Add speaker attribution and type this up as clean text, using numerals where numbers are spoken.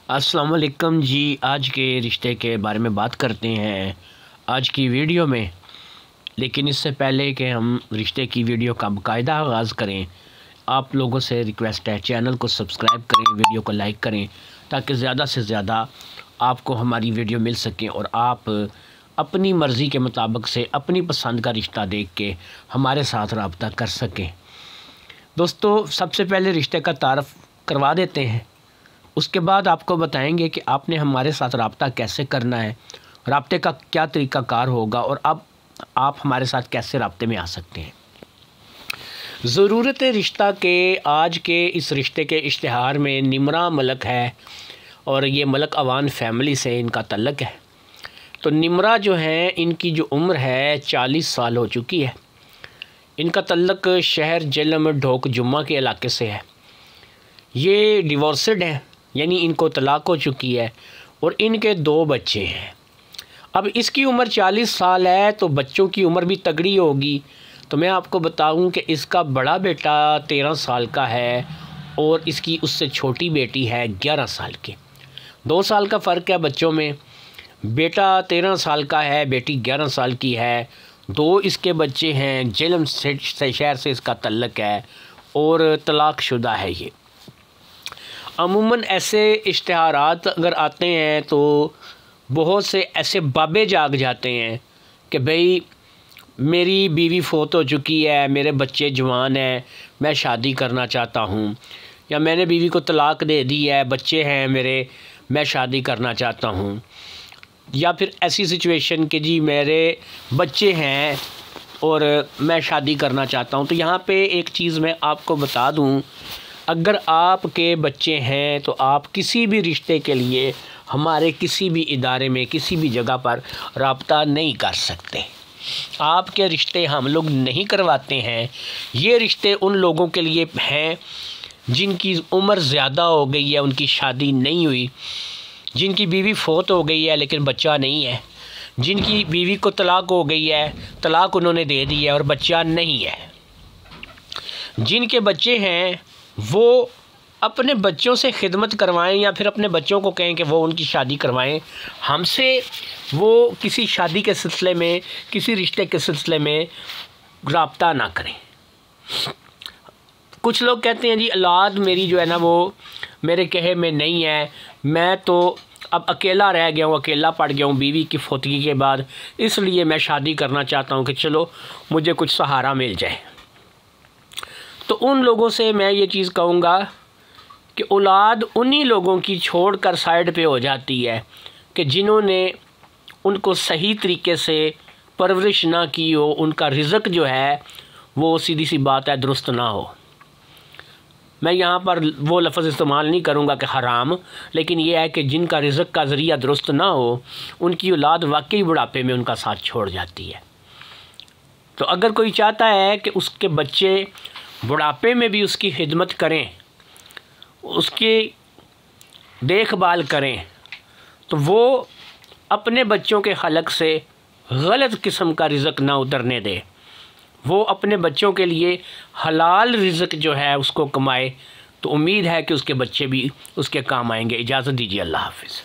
Speaker 1: अस्सलाम वालेकुम जी। आज के रिश्ते के बारे में बात करते हैं आज की वीडियो में। लेकिन इससे पहले कि हम रिश्ते की वीडियो का बाकायदा आगाज़ करें, आप लोगों से रिक्वेस्ट है चैनल को सब्सक्राइब करें, वीडियो को लाइक करें ताकि ज़्यादा से ज़्यादा आपको हमारी वीडियो मिल सके और आप अपनी मर्ज़ी के मुताबिक से अपनी पसंद का रिश्ता देख के हमारे साथ रब्ता कर सकें। दोस्तों, सबसे पहले रिश्ते का तारफ़ करवा देते हैं, उसके बाद आपको बताएंगे कि आपने हमारे साथ रब्ता कैसे करना है, रब्ते का क्या तरीक़ाकार होगा और अब आप हमारे साथ कैसे रब्ते में आ सकते हैं। ज़रूरत रिश्ता के आज के इस रिश्ते के इश्तिहार में निमरा मलक है और ये मलक अवान फैमिली से इनका तल्लक है। तो निमरा जो है, इनकी जो उम्र है 40 साल हो चुकी है। इनका तल्लक शहर जेलम ढोक जुम्मा के इलाके से है। ये डिवोर्सड हैं, यानी इनको तलाक़ हो चुकी है और इनके 2 बच्चे हैं। अब इसकी उम्र 40 साल है तो बच्चों की उम्र भी तगड़ी होगी। तो मैं आपको बताऊं कि इसका बड़ा बेटा 13 साल का है और इसकी उससे छोटी बेटी है 11 साल की। 2 साल का फ़र्क है बच्चों में। बेटा 13 साल का है, बेटी 11 साल की है। 2 इसके बच्चे हैं, जेलम से शहर से इसका तल्लक है और तलाक़शुदा है ये। अमूमन ऐसे इश्तिहारात अगर आते हैं तो बहुत से ऐसे बाबे जाग जाते हैं कि भाई मेरी बीवी फ़ौत हो चुकी है, मेरे बच्चे जवान हैं, मैं शादी करना चाहता हूँ, या मैंने बीवी को तलाक़ दे दी है, बच्चे हैं मेरे, मैं शादी करना चाहता हूँ। या फिर ऐसी सिचुएशन कि जी मेरे बच्चे हैं और मैं शादी करना चाहता हूँ। तो यहाँ पे एक चीज़ मैं आपको बता दूँ, अगर आपके बच्चे हैं तो आप किसी भी रिश्ते के लिए हमारे किसी भी इदारे में किसी भी जगह पर रब्ता नहीं कर सकते। आपके रिश्ते हम लोग नहीं करवाते हैं। ये रिश्ते उन लोगों के लिए हैं जिनकी उम्र ज़्यादा हो गई है, उनकी शादी नहीं हुई, जिनकी बीवी फ़ौत हो गई है लेकिन बच्चा नहीं है, जिनकी बीवी को तलाक़ हो गई है, तलाक़ उन्होंने दे दी है और बच्चा नहीं है। जिनके बच्चे हैं वो अपने बच्चों से खिदमत करवाएं या फिर अपने बच्चों को कहें कि वो उनकी शादी करवाएं। हमसे वो किसी शादी के सिलसिले में, किसी रिश्ते के सिलसिले में रब्ता ना करें। कुछ लोग कहते हैं जी औलाद मेरी जो है ना वो मेरे कहे में नहीं है, मैं तो अब अकेला रह गया हूँ, अकेला पड़ गया हूँ बीवी की फौतगी के बाद, इसलिए मैं शादी करना चाहता हूँ कि चलो मुझे कुछ सहारा मिल जाए। तो उन लोगों से मैं ये चीज़ कहूँगा कि औलाद उन्हीं लोगों की छोड़कर साइड पे हो जाती है कि जिन्होंने उनको सही तरीके से परवरिश ना की हो, उनका रिज़्क़ जो है वो सीधी सी बात है दुरुस्त ना हो। मैं यहाँ पर वो लफ्ज़ इस्तेमाल नहीं करूँगा कि हराम, लेकिन ये है कि जिनका रिज़्क़ का ज़रिया दुरुस्त ना हो, उनकी औलाद वाकई बुढ़ापे में उनका साथ छोड़ जाती है। तो अगर कोई चाहता है कि उसके बच्चे बुढ़ापे में भी उसकी खिदमत करें, उसकी देखभाल करें, तो वो अपने बच्चों के हलक से गलत किस्म का रिज़्क़ ना उतरने दे। वो अपने बच्चों के लिए हलाल रिज़्क़ जो है उसको कमाए। तो उम्मीद है कि उसके बच्चे भी उसके काम आएंगे। इजाज़त दीजिए, अल्लाह हाफ़िज़।